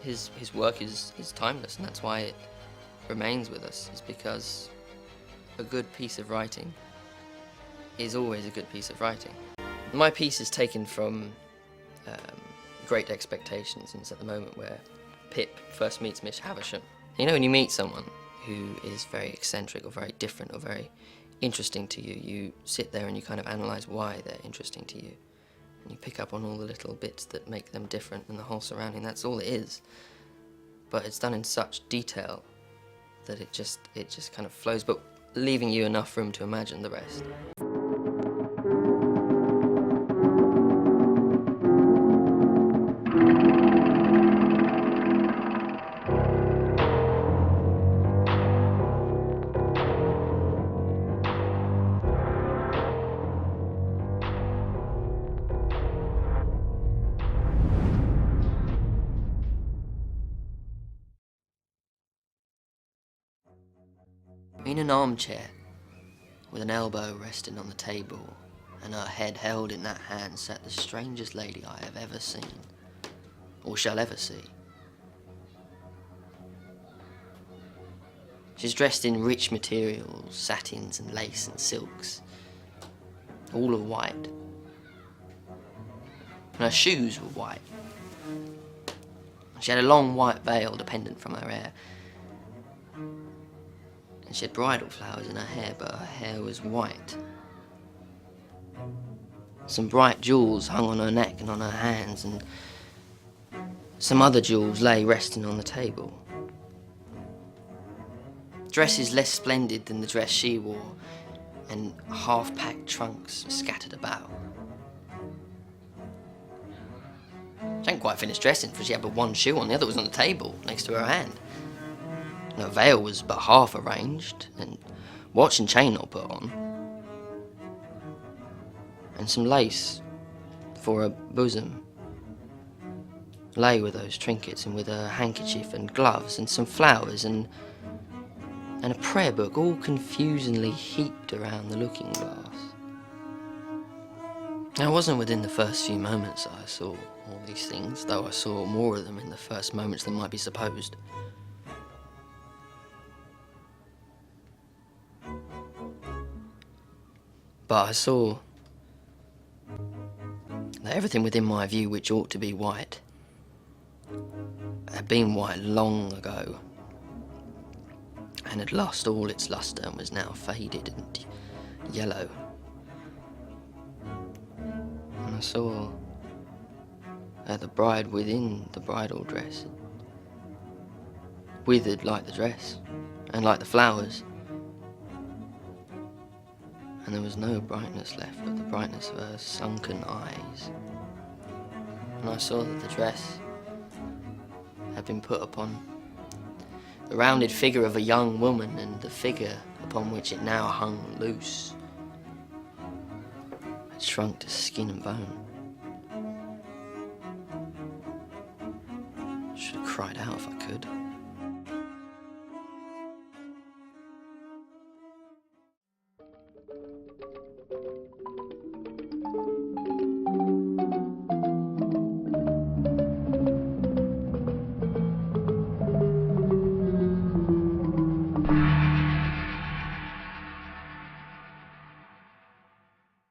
his work is timeless, and that's why it remains with us, is because a good piece of writing is always a good piece of writing. My piece is taken from Great Expectations, and it's at the moment where Pip first meets Miss Havisham. You know, when you meet someone who is very eccentric or very different or very interesting to you, you sit there and you kind of analyse why they're interesting to you. And you pick up on all the little bits that make them different and the whole surrounding. That's all it is. But it's done in such detail that it just kind of flows, but leaving you enough room to imagine the rest. In an armchair, with an elbow resting on the table, and her head held in that hand, sat the strangest lady I have ever seen, or shall ever see. She's dressed in rich materials, satins and lace and silks, all of white. And her shoes were white. She had a long white veil dependent from her hair. And she had bridal flowers in her hair, but her hair was white. Some bright jewels hung on her neck and on her hands, and some other jewels lay resting on the table. Dresses less splendid than the dress she wore, and half-packed trunks scattered about. She hadn't quite finished dressing, for she had but one shoe on, the other was on the table next to her hand. And her veil was but half arranged, and watch and chain not put on, and some lace for her bosom lay with those trinkets, and with her handkerchief and gloves and some flowers and a prayer book all confusingly heaped around the looking glass. Now, it wasn't within the first few moments that I saw all these things, though I saw more of them in the first moments than might be supposed. But I saw that everything within my view which ought to be white had been white long ago, and had lost all its lustre and was now faded and yellow. And I saw that the bride within the bridal dress withered like the dress and like the flowers, and there was no brightness left but the brightness of her sunken eyes. And I saw that the dress had been put upon the rounded figure of a young woman, and the figure upon which it now hung loose had shrunk to skin and bone. I should have cried out if I could.